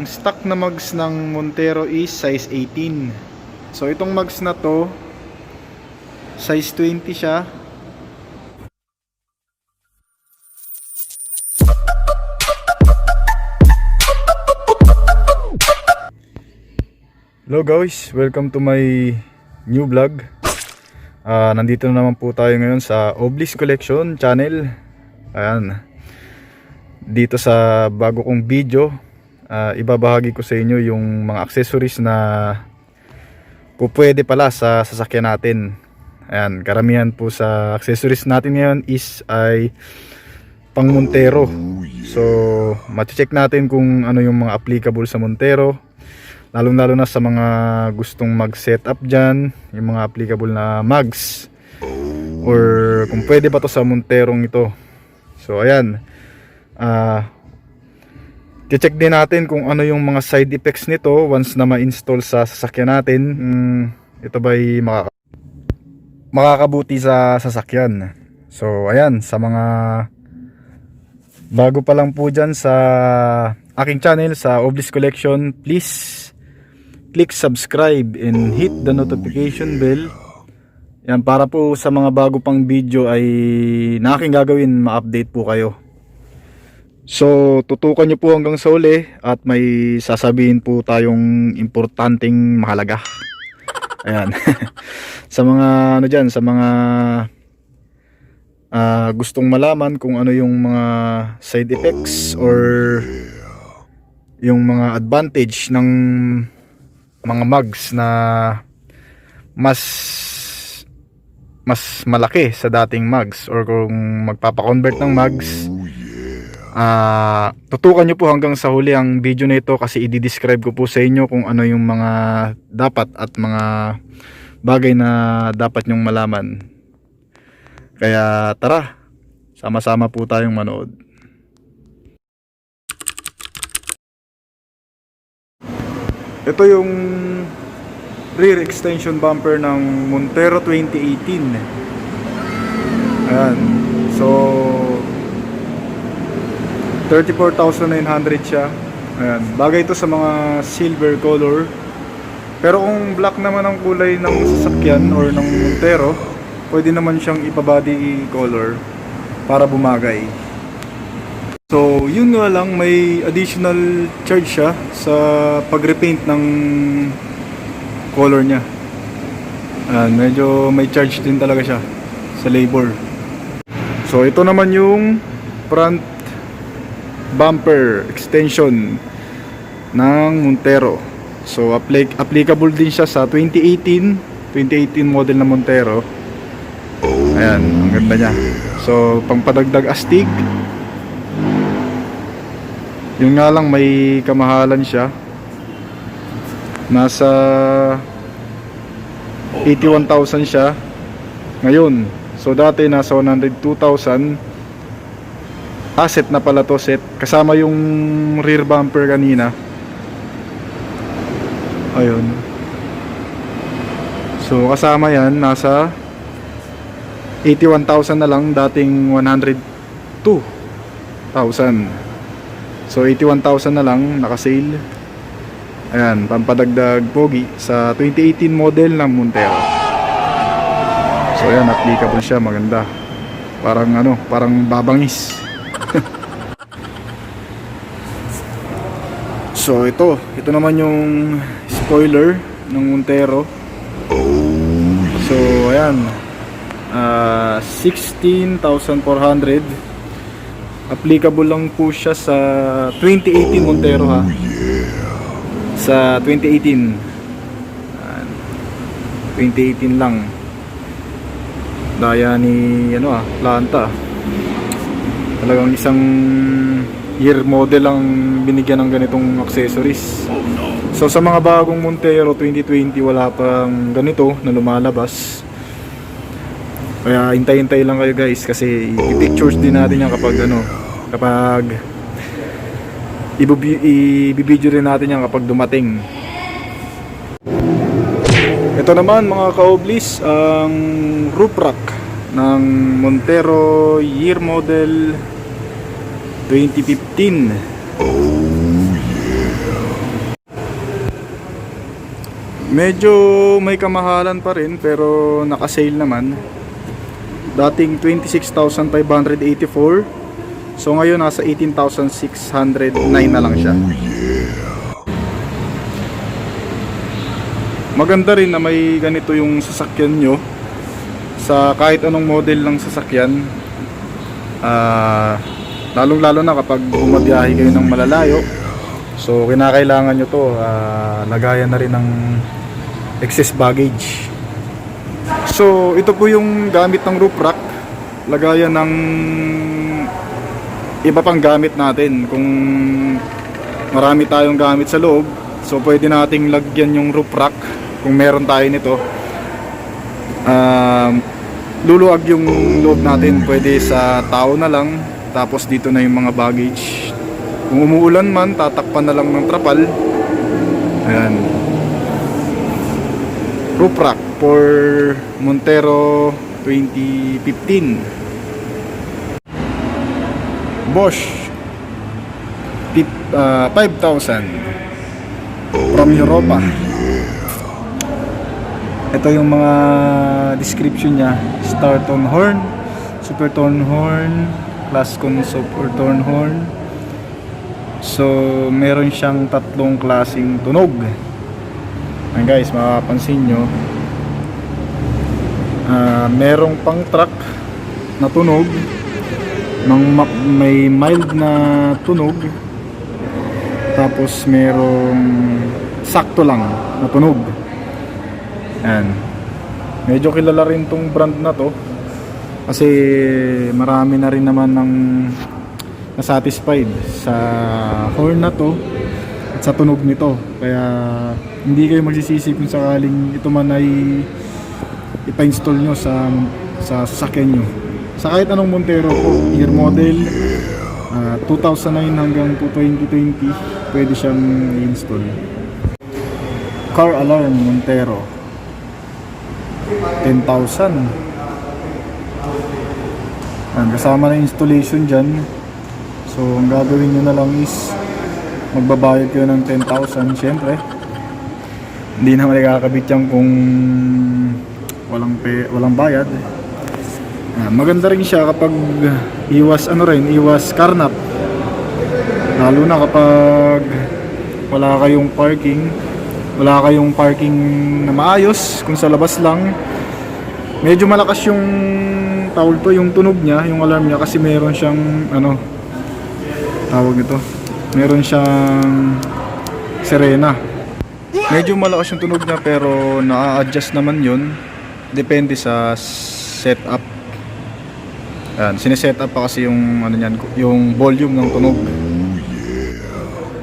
stock na mugs ng Montero is size 18. So itong mugs na to, size 20 siya. Hello guys, welcome to my new vlog. Nandito na naman po tayo ngayon sa Oblis Collection channel. Ayan. Dito sa bago kong video, ibabahagi ko sa inyo yung mga accessories na pupwede pala sa sasakyan natin. Ayan, karamihan po sa accessories natin ngayon ay pang Montero. So, mati-check natin kung ano yung mga applicable sa Montero. Lalo na sa mga gustong mag-setup dyan, yung mga applicable na mugs, or kung pwede ba to sa Monterong ito. So ayan, check din natin kung ano yung mga side effects nito once na ma-install sa sasakyan natin. Ito ba'y makakabuti sa sasakyan. So ayan, sa mga bago pa lang po dyan sa aking channel, sa Oblis Collection, please click subscribe and hit the notification bell. Yan, para po sa mga bago pang video ay na aking gagawin, ma-update po kayo. So tutukan nyo po hanggang sa uli at may sasabihin po tayong importanteng mahalaga. Ayan. Sa mga ano dyan, sa mga gustong malaman kung ano yung mga side effects or yung mga advantage ng mga mugs na mas malaki sa dating mugs, or kung magpapa-convert ng mugs, tutukan nyo po hanggang sa huli ang video na ito, kasi i-describe ko po sa inyo kung ano yung mga dapat at mga bagay na dapat nyong malaman. Kaya tara, sama-sama po tayong manood. Ito yung rear extension bumper ng Montero 2018. Ayan. So 34,900 siya. Ayan. Bagay ito sa mga silver color. Pero kung black naman ang kulay ng sasakyan or ng Montero, pwede naman siyang ipa-body color para bumagay. So yun nga lang, may additional charge siya sa pag-repaint ng color niya. Medyo may charge din talaga siya sa labor. So ito naman yung front bumper extension ng Montero. So applicable din siya sa 2018 model na Montero. Ayan, ang ganda niya. So pangpadagdag astig. Yun nga lang, may kamahalan siya. Nasa 81,000 siya ngayon. So dati nasa 102,000. Set na pala to, set. Kasama yung rear bumper kanina. Ayun. So kasama yan, nasa 81,000 na lang. Dating 102,000. So 81,000 na lang naka-sale. Ayan, pampadagdag pogi sa 2018 model ng Montero. So ayan, applicable siya, maganda. Parang ano, parang babangis. So ito naman yung spoiler ng Montero. So ayan, 16,400. Applicable lang po siya sa 2018 Montero, ha. Sa 2018. 2018 lang. Daya ni Planta. Talagang isang year model ang binigyan ng ganitong accessories. So sa mga bagong Montero 2020, wala pang ganito na lumalabas. Kaya hintay-hintay lang kayo guys, kasi i-pictures din natin yan kapag i-video rin natin yan kapag dumating. Ito naman mga ka-Oblis, ang roof rack ng Montero year model 2015. Medyo may kamahalan pa rin pero naka-sale naman. Dating 26,584. So ngayon nasa 18,609 na lang siya. Maganda rin na may ganito yung sasakyan nyo sa kahit anong model ng sasakyan. Lalong lalo na kapag bumabiyahe kayo ng malalayo. So kinakailangan nyo to lagayan na rin ng excess baggage. So ito po yung gamit ng roof rack, lagayan ng iba pang gamit natin. Kung marami tayong gamit sa loob, so pwede nating lagyan yung roof rack kung meron tayo nito. Luluwag yung loob natin, pwede sa tao na lang, tapos dito na yung mga baggage. Kung umuulan man, tatakpan na lang ng trapal. Ayan, roof rack for Montero 2015 Bosch 5,000 from Europa. Ito yung mga description niya: star tone horn, super tone horn, class con super tone horn. So meron siyang tatlong klaseng tunog. Ayan guys, mapapansin nyo, merong pang truck na tunog, may mild na tunog, tapos merong sakto lang na tunog. Ayan, medyo kilala rin tong brand na to kasi marami na rin naman ng nasatisfied sa horn na to at sa tunog nito. Kaya hindi kayo magsisisi kung sakaling ito man ay ipa-install nyo sa sasakyan nyo sa kahit anong Montero po, year model 2009 hanggang 2020, pwede siyang i-install. Car alarm Montero 10,000. Kasama na installation dyan. So ang gagawin nyo na lang is magbabayad kayo ng 10,000. Syempre hindi naman ikakabit yan kung walang bayad. Maganda rin siya kapag iwas karnap, lalo na kapag wala kayong parking na maayos. Kung sa labas lang, medyo malakas yung yung tunog niya, yung alarm niya, kasi meron siyang meron siyang sirena. Medyo malakas yung tunog niya pero na-adjust naman yun, depende sa setup. Ayan, sinesetup pa kasi yung yung volume ng tunog.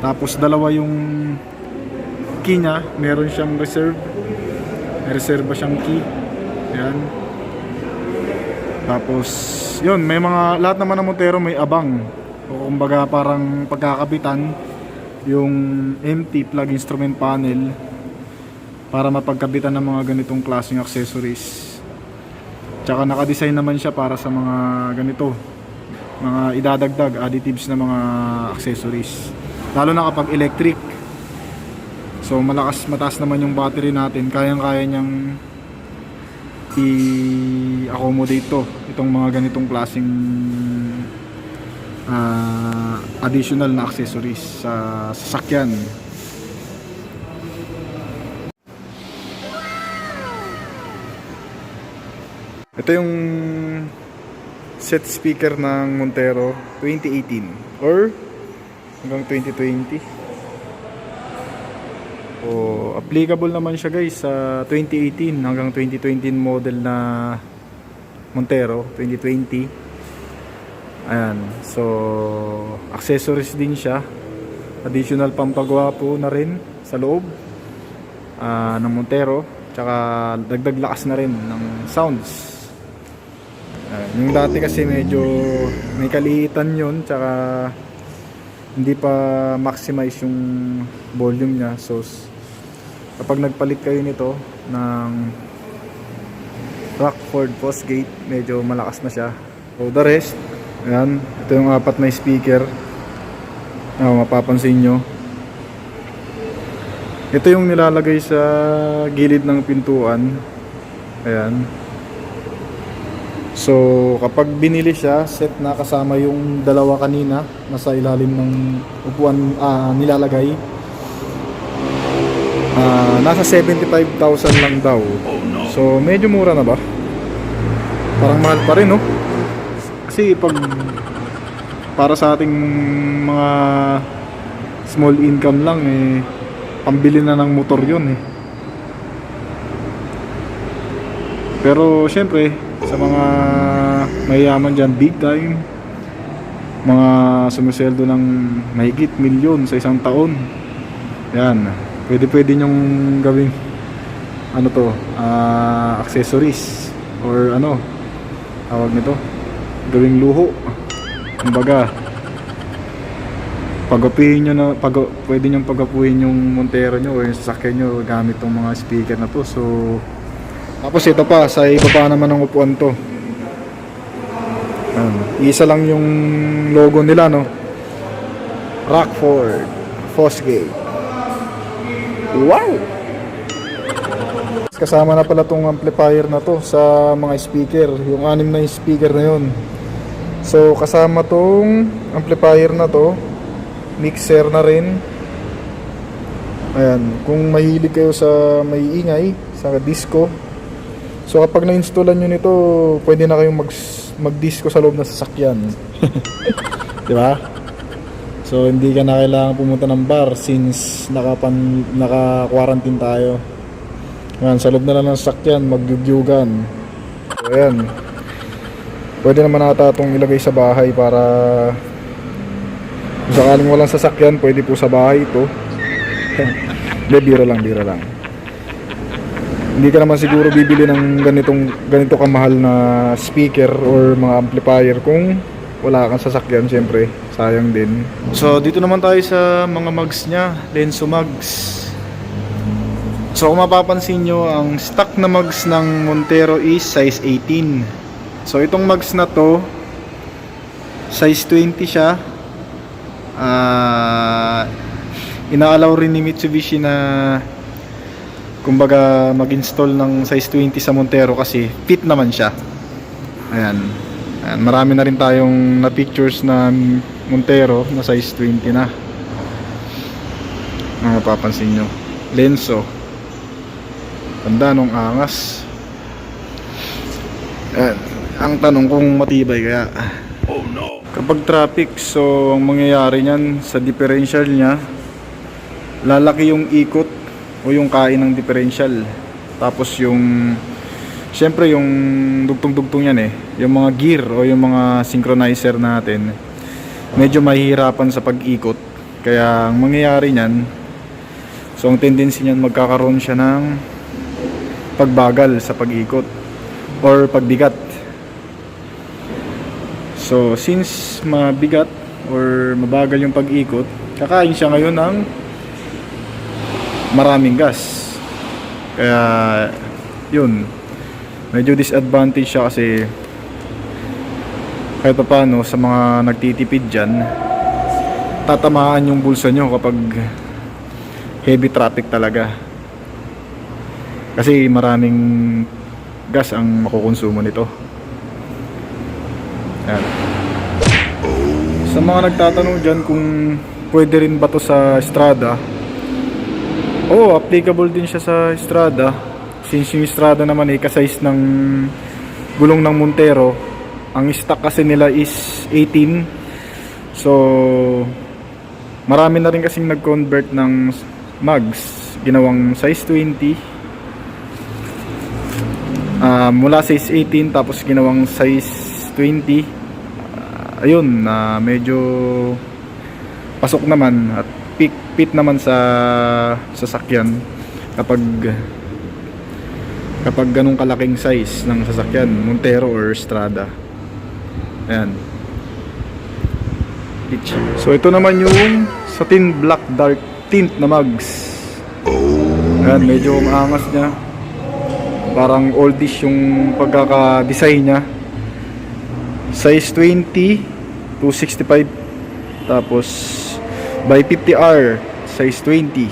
Tapos dalawa yung key niya, meron siyang reserve, may reserve siyang key. Ayan. Tapos yun, may mga, lahat naman ng Montero may abang, o kumbaga parang pagkakabitan yung empty plug instrument panel para mapagkabitan ng mga ganitong klaseng accessories. Tsaka naka-design naman siya para sa mga ganito, mga idadagdag additives na mga accessories, lalo na kapag electric. So mataas naman yung battery natin, kayang-kaya niyang i-accommodate itong mga ganitong klaseng additional na accessories sa sasakyan. Ito yung set speaker ng Montero 2018 or hanggang 2020. Applicable naman siya guys sa 2018 hanggang 2020 model na Montero 2020. Ayan, so accessories din siya, additional pampagwapo na rin sa loob ng Montero, tsaka dagdag lakas na rin ng sounds. Yung dati kasi medyo may kaliitan yun, tsaka hindi pa maximize yung volume niya. So kapag nagpalit kayo nito ng Rockford Fosgate, medyo malakas na siya. So the rest, ayan, ito yung apat na speaker. Mapapansin nyo, Ito yung nilalagay sa gilid ng pintuan. Ayan. So kapag binili siya, set na kasama yung dalawa kanina nasa ilalim ng upuan nilalagay. Nasa 75,000 lang daw. So medyo mura na ba? Parang mahal pa rin, no? Kasi pag para sa ating mga small income lang pambili na ng motor yun Pero syempre sa mga mayayaman dyan, big time, mga sumisweldo ng mahigit milyon sa isang taon, yan, pwede nyong gawing accessories or tawag nito, gawing luho. Kumbaga, pwede nyong pagapuhin yung Montero nyo o yung sasakyan nyo gamit tong mga speaker na to. So tapos ito pa, sa ibaba naman ng upuan to. Isa lang yung logo nila, no? Rockford Fosgate. Wow! Kasama na pala tong amplifier na to sa mga speaker, yung 6 na speaker na yun. So kasama tong amplifier na to, mixer na rin. Ayan, kung mahilig kayo sa may ingay, sa disco, so kapag na-installan nyo nito, pwede na kayong mag-disco sa loob ng sasakyan. Di ba? So hindi ka na kailangan pumunta ng bar since naka-quarantine tayo. Ayan, sa loob na lang ng sasakyan, magyugyugan. So ayan, pwede naman ata itong ilagay sa bahay para kung sakaling walang sasakyan, pwede po sa bahay ito. Hindi, biro lang. Hindi ka naman siguro bibili ng ganito kamahal na speaker or mga amplifier kung wala kang sasakyan. Siyempre, sayang din. So dito naman tayo sa mga mugs nya, Lenso mugs. So kung mapapansin nyo, ang stock na mugs ng Montero is size 18. So itong mugs na to, size 20 siya. Inaalaw rin ni Mitsubishi na kumbaga mag-install ng size 20 sa Montero kasi fit naman siya. Ayan, marami na rin tayong na pictures na Montero na size 20 na. Mapapansin nyo, Lenso, tanda nung angas. Ayan, ang tanong kung matibay kaya. Oh no. Kapag traffic, so ang mangyayari niyan sa differential niya, lalaki yung ikot o yung kain ng differential. Tapos syempre yung dugtong-dugtong yan yung mga gear o yung mga synchronizer natin, medyo mahihirapan sa pag-ikot. Kaya ang mangyayari niyan, so ang tendency niyan, magkakaroon siya ng pagbagal sa pag-ikot or pagbigat. So since mabigat or mabagal yung pag-ikot, kakain siya ngayon ng maraming gas. Kaya yun, medyo disadvantage siya kasi kahit pa paano sa mga nagtitipid dyan, tatamaan yung bulsa nyo kapag heavy traffic talaga, kasi maraming gas ang makukonsumo nito. Ayan. Sa mga nagtatanong dyan kung pwede rin ba to sa Strada, applicable din siya sa Strada, since yung Strada naman kasize ng gulong ng Montero. Ang stock kasi nila is 18. So marami na rin kasing nag-convert ng mugs ginawang size 20, mula size 18 tapos ginawang size 20. Ayun, medyo pasok naman at fit naman sa sasakyan kapag ganung kalaking size ng sasakyan, Montero or Strada. Ayan. So ito naman yung satin black dark tint na mugs. Ayan, medyo maangas niya, parang oldish yung pagkaka-design niya. Size 20 265, tapos by 50R size 20.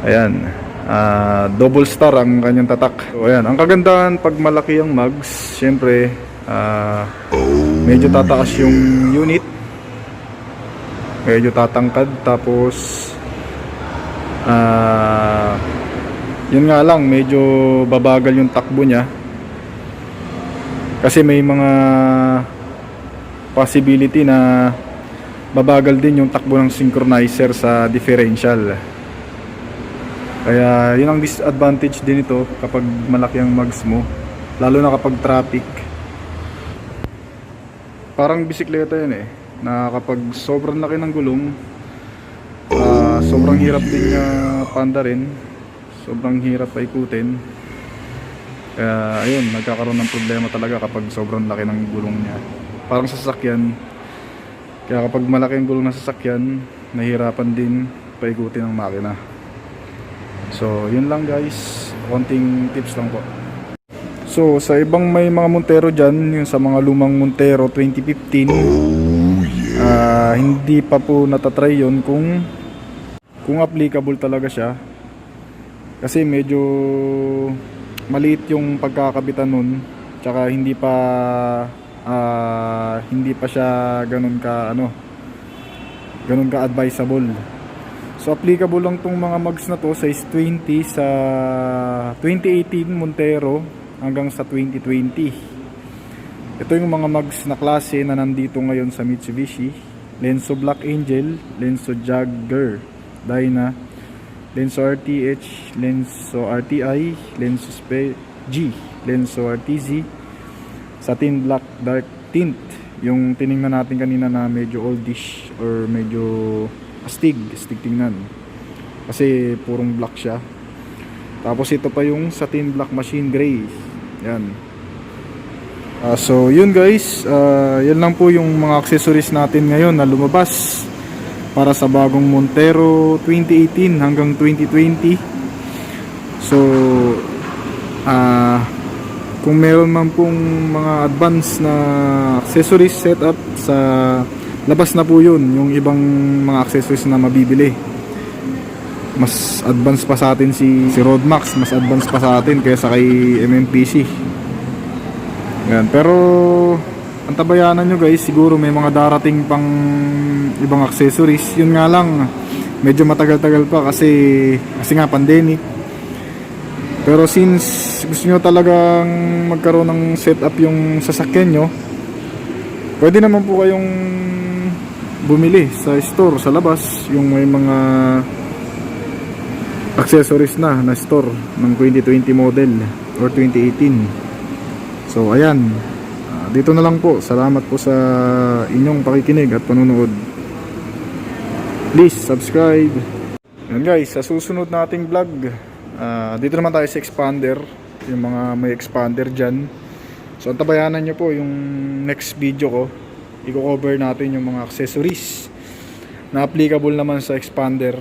Ayan. Double star ang kanyang tatak. So ayan, ang kagandahan pag malaki ang mags, syempre medyo tataas yung unit, medyo tatangkad, tapos yun nga lang, medyo babagal yung takbo niya kasi may mga possibility na babagal din yung takbo ng synchronizer sa differential. Kaya yun ang disadvantage din ito kapag malaki ang mags mo, lalo na kapag traffic. Parang bisikleta yun na kapag sobrang laki ng gulong, sobrang hirap din niya paandarin, sobrang hirap paikutin. Kaya ayun, nagkakaroon ng problema talaga kapag sobrang laki ng gulong niya. Parang sa sasakyan, kaya kapag malaki ang gulong ng sasakyan, nahihirapan din paikutin ng makina. So yun lang guys, konting tips lang po. So sa ibang may mga Montero dyan, yung sa mga lumang Montero 2015, hindi pa po natatry yun kung applicable talaga siya, kasi medyo maliit yung pagkakabitan nun, tsaka hindi pa siya ganun ka advisable. So applicable lang tong mga mags na to, size 20 sa 2018 Montero hanggang sa 2020. Ito yung mga mags na klase na nandito ngayon sa Mitsubishi: Lenso Black Angel, Lenso Jagger, Dyna, Lenso RTH, Lenso RTI, Lenso G, Lenso RTZ, Satin Black Dark Tint, yung tiningnan natin kanina na medyo oldish or medyo astig tingnan kasi purong black siya. Tapos ito pa yung Satin Black Machine Gray. Yan. So yun guys, yan lang po yung mga accessories natin ngayon na lumabas para sa bagong Montero 2018 hanggang 2020. So kung meron man pong mga advance na accessories setup, sa labas na po yun yung ibang mga accessories na mabibili. Mas advance pa sa atin si Roadmax, mas advance pa sa atin kaysa kay MMPC. Yan. Pero ang tabayanan nyo guys, siguro may mga darating pang ibang accessories. Yun nga lang, medyo matagal-tagal pa kasi nga pandemic. Pero since gusto nyo talagang magkaroon ng setup yung sasakyan nyo, pwede naman po kayong bumili sa store, sa labas, yung may mga accessories na store ng 2020 model or 2018. So ayan, dito na lang po. Salamat po sa inyong pakikinig at panunood. Please subscribe. Yan guys, sa susunod nating vlog, dito naman tayo sa expander, yung mga may expander dyan. So antabayanan nyo po yung next video ko. I-cover natin yung mga accessories na applicable naman sa expander.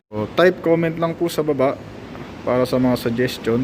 So, type comment lang po sa baba para sa mga suggestion.